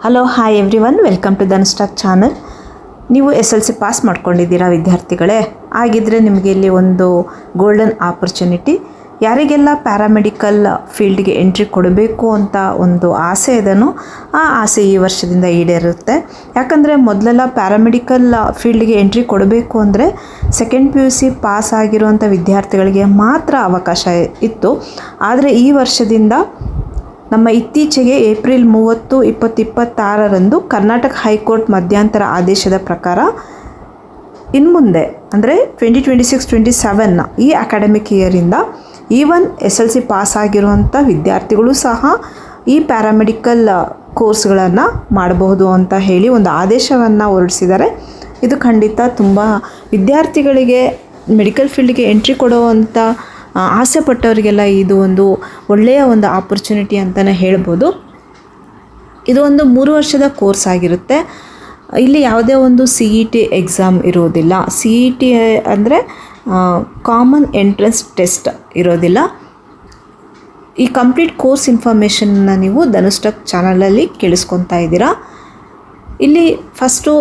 Hello hi everyone, welcome to ಧನುಸ್ಟಾಕ್ channel. ನೀವು SLC pass ಮಾಡ್ಕೊಂಡಿದ್ದೀರಾ ವಿದ್ಯಾರ್ಥಿಗಳೇ? ಆಗಿದ್ದರೆ ನಿಮಗೆ ಇಲ್ಲಿ ಒಂದು ಗೋಲ್ಡನ್ ಆಪರ್ಚುನಿಟಿ. ಯಾರಿಗೆಲ್ಲ ಪ್ಯಾರಾಮೆಡಿಕಲ್ ಫೀಲ್ಡ್ಗೆ ಎಂಟ್ರಿ ಕೊಡಬೇಕು ಅಂತ ಒಂದು ಆಸೆ ಇದನ್ನು ಆ ಆಸೆ ಈ ವರ್ಷದಿಂದ ಈಡೇರುತ್ತೆ. ಯಾಕಂದರೆ ಮೊದಲೆಲ್ಲ ಪ್ಯಾರಾಮೆಡಿಕಲ್ ಫೀಲ್ಡ್ಗೆ ಎಂಟ್ರಿ ಕೊಡಬೇಕು ಅಂದರೆ ಸೆಕೆಂಡ್ PUC ಪಾಸ್ ಆಗಿರುವಂಥ ವಿದ್ಯಾರ್ಥಿಗಳಿಗೆ ಮಾತ್ರ ಅವಕಾಶ ಇತ್ತು. ಆದರೆ ಈ ವರ್ಷದಿಂದ ನಮ್ಮ ಇತ್ತೀಚೆಗೆ ಏಪ್ರಿಲ್ 30, 2026ರಂದು ಕರ್ನಾಟಕ ಹೈಕೋರ್ಟ್ ಮಧ್ಯಂತರ ಆದೇಶದ ಪ್ರಕಾರ ಇನ್ಮುಂದೆ ಅಂದರೆ 2026-27 ಈ ಅಕಾಡೆಮಿಕ್ ಇಯರಿಂದ ಈವನ್ SLC ಪಾಸ್ ಆಗಿರುವಂಥ ವಿದ್ಯಾರ್ಥಿಗಳು ಸಹ ಈ ಪ್ಯಾರಾಮೆಡಿಕಲ್ ಕೋರ್ಸ್ಗಳನ್ನು ಮಾಡಬಹುದು ಅಂತ ಹೇಳಿ ಒಂದು ಆದೇಶವನ್ನು ಹೊರಡಿಸಿದ್ದಾರೆ. ಇದು ಖಂಡಿತ ತುಂಬ ವಿದ್ಯಾರ್ಥಿಗಳಿಗೆ ಮೆಡಿಕಲ್ ಫೀಲ್ಡ್ಗೆ ಎಂಟ್ರಿ ಕೊಡುವಂಥ ಆಸೆ ಪಟ್ಟವರಿಗೆಲ್ಲ ಇದು ಒಂದು ಒಳ್ಳೆಯ ಒಂದು ಆಪರ್ಚುನಿಟಿ ಅಂತಲೇ ಹೇಳ್ಬೋದು. ಇದು ಒಂದು 3 ವರ್ಷದ ಕೋರ್ಸ್ ಆಗಿರುತ್ತೆ. ಇಲ್ಲಿ ಯಾವುದೇ ಒಂದು CET ಎಕ್ಸಾಮ್ ಇರೋದಿಲ್ಲ. CET ಅಂದರೆ ಕಾಮನ್ ಎಂಟ್ರೆನ್ಸ್ ಟೆಸ್ಟ್ ಇರೋದಿಲ್ಲ. ಈ ಕಂಪ್ಲೀಟ್ ಕೋರ್ಸ್ ಇನ್ಫಾರ್ಮೇಷನ್ನ ನೀವು ಧನುಸ್ಟಾಕ್ ಚಾನಲಲ್ಲಿ ಕೇಳಿಸ್ಕೊತಾ ಇದ್ದೀರಾ. ಇಲ್ಲಿ ಫಸ್ಟು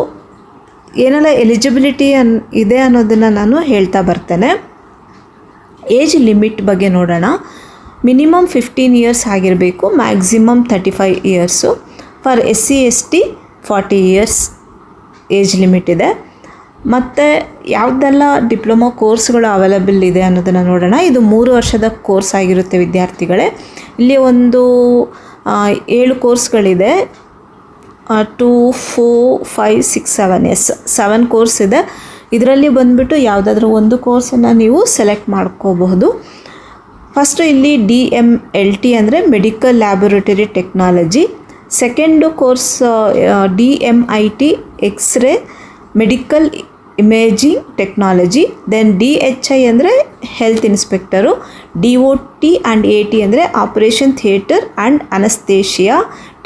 ಏನೆಲ್ಲ ಎಲಿಜಿಬಿಲಿಟಿ ಇದೆ ಅನ್ನೋದನ್ನು ನಾನು ಹೇಳ್ತಾ ಬರ್ತೇನೆ. ಏಜ್ ಲಿಮಿಟ್ ಬಗ್ಗೆ ನೋಡೋಣ. ಮಿನಿಮಮ್ 15 ಇಯರ್ಸ್ ಆಗಿರಬೇಕು, maximum 35 years. For SC ST 40 years age limit ಇದೆ. ಮತ್ತು ಯಾವುದೆಲ್ಲ ಡಿಪ್ಲೊಮಾ ಕೋರ್ಸ್ಗಳು ಅವೈಲಬಲ್ ಇದೆ ಅನ್ನೋದನ್ನು ನೋಡೋಣ. ಇದು 3 ವರ್ಷದ ಕೋರ್ಸ್ ಆಗಿರುತ್ತೆ ವಿದ್ಯಾರ್ಥಿಗಳೇ. ಇಲ್ಲಿ ಒಂದು 7 ಕೋರ್ಸ್ಗಳಿದೆ. 2, 4, 5, 6, 7 7 ಕೋರ್ಸ್ ಇದೆ. ಇದರಲ್ಲಿ ಬಂದುಬಿಟ್ಟು ಯಾವುದಾದ್ರೂ ಒಂದು ಕೋರ್ಸನ್ನು ನೀವು ಸೆಲೆಕ್ಟ್ ಮಾಡ್ಕೋಬಹುದು. ಫಸ್ಟು ಇಲ್ಲಿ DMLT ಅಂದರೆ medical laboratory technology. Second course DMIT x ray medical imaging technology. Then DHI ಅಂದರೆ health inspector. DOT and AT ಅಂದರೆ operation theatre and anaesthesia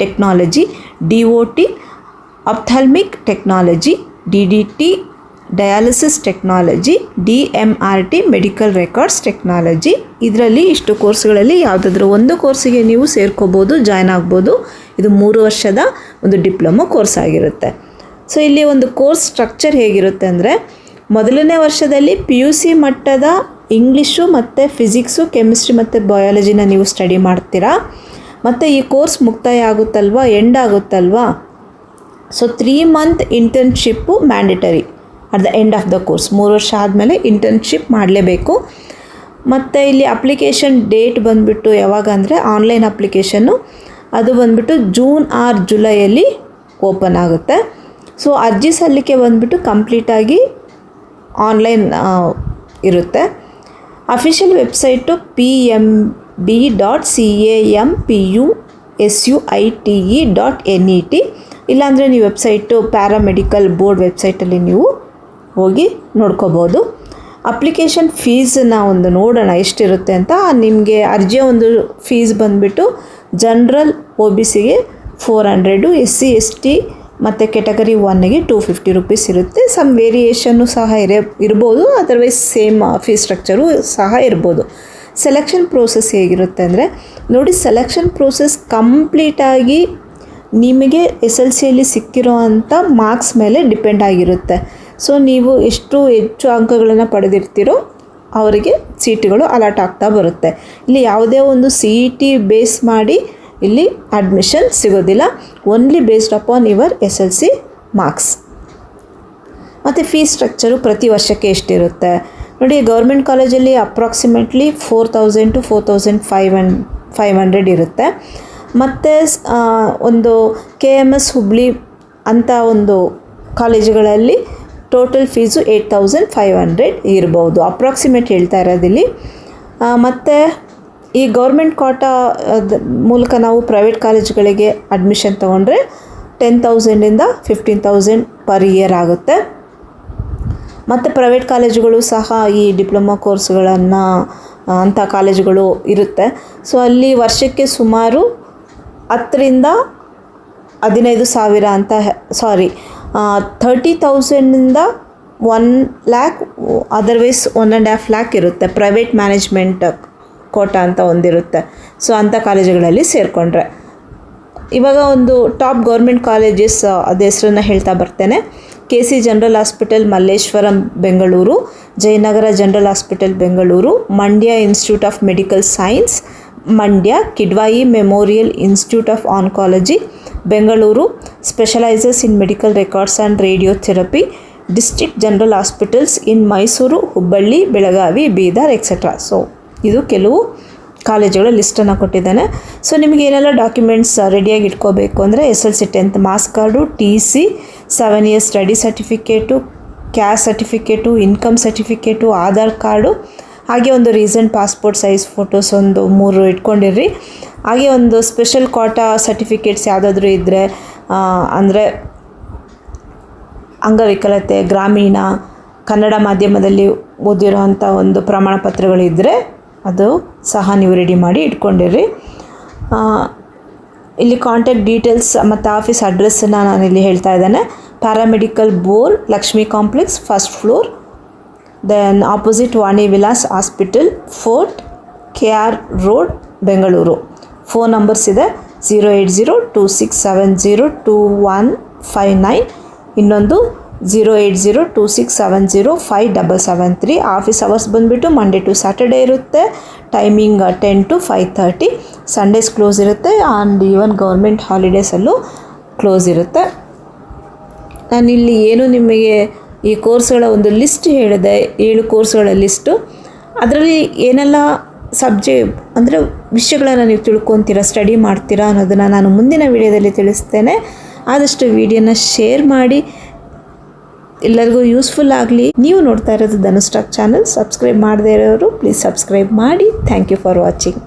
technology. DOT ophthalmic technology. DDT dialysis technology. DMRT medical records technology. ಇದರಲ್ಲಿ ಇಷ್ಟು ಕೋರ್ಸ್ಗಳಲ್ಲಿ ಯಾವುದಾದ್ರೂ ಒಂದು ಕೋರ್ಸಿಗೆ ನೀವು ಸೇರ್ಕೋಬೋದು, join ಆಗ್ಬೋದು. ಇದು 3 ವರ್ಷದ ಒಂದು ಡಿಪ್ಲೊಮೊ ಕೋರ್ಸ್ ಆಗಿರುತ್ತೆ. ಸೊ ಇಲ್ಲಿ ಒಂದು ಕೋರ್ಸ್ ಸ್ಟ್ರಕ್ಚರ್ ಹೇಗಿರುತ್ತೆ ಅಂದರೆ, ಮೊದಲನೇ ವರ್ಷದಲ್ಲಿ PUC ಮಟ್ಟದ ಇಂಗ್ಲೀಷು ಮತ್ತು ಫಿಸಿಕ್ಸು, ಕೆಮಿಸ್ಟ್ರಿ ಮತ್ತು ಬಯಾಲಜಿನ ನೀವು ಸ್ಟಡಿ ಮಾಡ್ತೀರಾ. ಮತ್ತು ಈ ಕೋರ್ಸ್ ಮುಕ್ತಾಯ ಆಗುತ್ತಲ್ವಾ, ಎಂಡ್ ಆಗುತ್ತಲ್ವಾ, so 3 month internship mandatory at the end of the course. 3 ವರ್ಷ ಆದಮೇಲೆ ಇಂಟರ್ನ್ಶಿಪ್ ಮಾಡಲೇಬೇಕು. ಮತ್ತು ಇಲ್ಲಿ ಅಪ್ಲಿಕೇಶನ್ ಡೇಟ್ ಬಂದುಬಿಟ್ಟು ಯಾವಾಗ ಅಂದರೆ ಆನ್ಲೈನ್ ಅಪ್ಲಿಕೇಶನ್ನು ಅದು ಬಂದುಬಿಟ್ಟು ಜೂನ್ ಆರ್ ಜುಲೈಯಲ್ಲಿ ಓಪನ್ ಆಗುತ್ತೆ. ಸೊ ಅರ್ಜಿ ಸಲ್ಲಿಕೆ ಬಂದುಬಿಟ್ಟು ಕಂಪ್ಲೀಟಾಗಿ ಆನ್ಲೈನ್ ಇರುತ್ತೆ. Official website pmb.campusuite.net. ಇಲ್ಲಾಂದರೆ ನೀವು ವೆಬ್ಸೈಟು ಪ್ಯಾರಾಮೆಡಿಕಲ್ ಬೋರ್ಡ್ ವೆಬ್ಸೈಟಲ್ಲಿ ನೀವು ಹೋಗಿ ನೋಡ್ಕೋಬೋದು. ಅಪ್ಲಿಕೇಶನ್ ಫೀಸನ್ನ ಒಂದು ನೋಡೋಣ ಎಷ್ಟಿರುತ್ತೆ ಅಂತ. ನಿಮಗೆ ಅರ್ಜಿಯ ಒಂದು ಫೀಸ್ ಬಂದುಬಿಟ್ಟು ಜನರಲ್ OBCಗೆ 400, SC ST ಮತ್ತು ಕೆಟಗರಿ 1ಗೆ 250 ರೂಪೀಸ್ ಇರುತ್ತೆ. ಸಮ್ ವೇರಿಯೇಷನ್ನು ಸಹ ಇರ್ಬೋದು, ಅದರ್ವೈಸ್ ಸೇಮ್ ಫೀಸ್ ಸ್ಟ್ರಕ್ಚರು ಸಹ ಇರ್ಬೋದು. ಸೆಲೆಕ್ಷನ್ ಪ್ರೋಸೆಸ್ ಹೇಗಿರುತ್ತೆ ಅಂದರೆ ನೋಡಿ, ಸೆಲೆಕ್ಷನ್ ಪ್ರೋಸೆಸ್ ಕಂಪ್ಲೀಟಾಗಿ ನಿಮಗೆ SLCಯಲ್ಲಿ ಸಿಕ್ಕಿರೋ ಅಂಥ ಮಾರ್ಕ್ಸ್ ಮೇಲೆ ಡಿಪೆಂಡ್ ಆಗಿರುತ್ತೆ. ಸೊ ನೀವು ಎಷ್ಟು ಹೆಚ್ಚು ಅಂಕಗಳನ್ನು ಪಡೆದಿರ್ತೀರೋ ಅವರಿಗೆ ಸೀಟುಗಳು ಅಲಾಟ್ ಆಗ್ತಾ ಬರುತ್ತೆ. ಇಲ್ಲಿ ಯಾವುದೇ ಒಂದು CET ಬೇಸ್ ಮಾಡಿ ಇಲ್ಲಿ ಅಡ್ಮಿಷನ್ ಸಿಗೋದಿಲ್ಲ. Only based upon your SLC marks. ಮತ್ತು ಫೀಸ್ ಸ್ಟ್ರಕ್ಚರು ಪ್ರತಿ ವರ್ಷಕ್ಕೆ ಎಷ್ಟಿರುತ್ತೆ ನೋಡಿ. ಗೌರ್ಮೆಂಟ್ ಕಾಲೇಜಲ್ಲಿ ಅಪ್ರಾಕ್ಸಿಮೇಟ್ಲಿ 4000 to 4500 ಇರುತ್ತೆ. ಮತ್ತು ಒಂದು KMS ಹುಬ್ಳಿ ಅಂಥ ಒಂದು ಕಾಲೇಜುಗಳಲ್ಲಿ ಟೋಟಲ್ ಫೀಸು 8500 ಇರ್ಬೋದು, ಅಪ್ರಾಕ್ಸಿಮೇಟ್ ಹೇಳ್ತಾ ಇರೋದಿಲ್ಲಿ. ಮತ್ತು ಈ ಗೌರ್ಮೆಂಟ್ ಕೋಟಾ ಮೂಲಕ ನಾವು ಪ್ರೈವೇಟ್ ಕಾಲೇಜುಗಳಿಗೆ ಅಡ್ಮಿಷನ್ ತೊಗೊಂಡ್ರೆ 10,000ಇಂದ 15,000 ಪರ್ ಇಯರ್ ಆಗುತ್ತೆ. ಮತ್ತು ಪ್ರೈವೇಟ್ ಕಾಲೇಜುಗಳು ಸಹ ಈ ಡಿಪ್ಲೊಮಾ ಕೋರ್ಸ್ಗಳನ್ನು ಅಂಥ ಕಾಲೇಜುಗಳು ಇರುತ್ತೆ. ಸೊ ಅಲ್ಲಿ ವರ್ಷಕ್ಕೆ ಸುಮಾರು 10ರಿಂದ 15,000 ಅಂತ 30,000ಇಂದ 1 lakh, ಅದರ್ವೈಸ್ 1.5 lakh ಇರುತ್ತೆ. ಪ್ರೈವೇಟ್ ಮ್ಯಾನೇಜ್ಮೆಂಟ್ ಕೋಟಾ ಅಂತ ಒಂದಿರುತ್ತೆ. ಸೊ ಅಂಥ ಕಾಲೇಜುಗಳಲ್ಲಿ ಸೇರಿಕೊಂಡ್ರೆ ಇವಾಗ ಒಂದು ಟಾಪ್ ಗೌರ್ಮೆಂಟ್ ಕಾಲೇಜಸ್ ಅದ ಹೆಸರನ್ನು ಹೇಳ್ತಾ ಬರ್ತೇನೆ. KC general hospital Malleshwaram Bengaluru, Jayanagar general hospital Bengaluru, Mandya institute of medical science Mandya, Kidwai memorial institute of oncology Bengaluru, specialises in medical records and radiotherapy, district general hospitals in Mysuru, Hubballi, Belagavi, Bidar etcetera. So ಇದು ಕೆಲವು ಕಾಲೇಜುಗಳ ಲಿಸ್ಟನ್ನು ಕೊಟ್ಟಿದ್ದಾನೆ. ಸೊ ನಿಮಗೆ ಏನೆಲ್ಲ ಡಾಕ್ಯುಮೆಂಟ್ಸ್ ರೆಡಿಯಾಗಿ ಇಟ್ಕೋಬೇಕು ಅಂದರೆ SLC 10th marks card, TC, 7 years study certificate, caste certificate, income certificate, Aadhaar card, ಹಾಗೆ ಒಂದು ರೀಸೆಂಟ್ ಪಾಸ್ಪೋರ್ಟ್ ಸೈಜ್ ಫೋಟೋಸ್ ಒಂದು 3 ಇಟ್ಕೊಂಡಿರ್ರಿ. ಹಾಗೆ ಒಂದು ಸ್ಪೆಷಲ್ ಕ್ವಾಟಾ ಸರ್ಟಿಫಿಕೇಟ್ಸ್ ಯಾವುದಾದ್ರೂ ಇದ್ದರೆ ಅಂದರೆ ಅಂಗವಿಕಲತೆ, ಗ್ರಾಮೀಣ, ಕನ್ನಡ ಮಾಧ್ಯಮದಲ್ಲಿ ಓದಿರೋವಂಥ ಒಂದು ಪ್ರಮಾಣ ಪತ್ರಗಳಿದ್ದರೆ ಅದು ಸಹ ನೀವು ರೆಡಿ ಮಾಡಿ ಇಟ್ಕೊಂಡಿರ್ರಿ. ಇಲ್ಲಿ ಕಾಂಟ್ಯಾಕ್ಟ್ ಡೀಟೇಲ್ಸ್ ಮತ್ತು ಆಫೀಸ್ ಅಡ್ರೆಸ್ಸನ್ನು ನಾನಿಲ್ಲಿ ಹೇಳ್ತಾ ಇದ್ದೇನೆ. Paramedical board, Lakshmi complex, first floor, then opposite Vani Vilas hospital, fort, KR road, Bengaluru. Phone numbers ಇದೆ 08026702159, ಇನ್ನೊಂದು 08026705773. ಆಫೀಸ್ ಅವರ್ಸ್ ಬಂದುಬಿಟ್ಟು ಮಂಡೇ ಟು ಸ್ಯಾಟರ್ಡೇ ಇರುತ್ತೆ. Timing 10 to 5:30. ಸಂಡೇಸ್ ಕ್ಲೋಸ್ ಇರುತ್ತೆ ಆ್ಯಂಡ್ ಈವನ್ ಗೌರ್ಮೆಂಟ್ ಹಾಲಿಡೇಸಲ್ಲೂ ಕ್ಲೋಸ್ ಇರುತ್ತೆ. ನಾನಿಲ್ಲಿ ಏನು ನಿಮಗೆ ಈ ಕೋರ್ಸ್ಗಳ ಒಂದು ಲಿಸ್ಟ್ ಹೇಳಿದೆ, 7 ಕೋರ್ಸ್ಗಳ ಲಿಸ್ಟು. ಅದರಲ್ಲಿ ಏನೆಲ್ಲ ಅಂದರೆ ವಿಷಯಗಳನ್ನು ನೀವು ತಿಳ್ಕೊತೀರಾ, ಸ್ಟಡಿ ಮಾಡ್ತೀರಾ ಅನ್ನೋದನ್ನು ನಾನು ಮುಂದಿನ ವಿಡಿಯೋದಲ್ಲಿ ತಿಳಿಸ್ತೇನೆ. ಆದಷ್ಟು ವಿಡಿಯೋನ ಶೇರ್ ಮಾಡಿ, ಎಲ್ಲರಿಗೂ ಯೂಸ್ಫುಲ್ ಆಗಲಿ. ನೀವು ನೋಡ್ತಾ ಇರೋದು ಧನುಸ್ಟಾಕ್ ಚಾನಲ್. ಸಬ್ಸ್ಕ್ರೈಬ್ ಮಾಡದೇ ಇರೋರು ಪ್ಲೀಸ್ ಸಬ್ಸ್ಕ್ರೈಬ್ ಮಾಡಿ. Thank you for watching.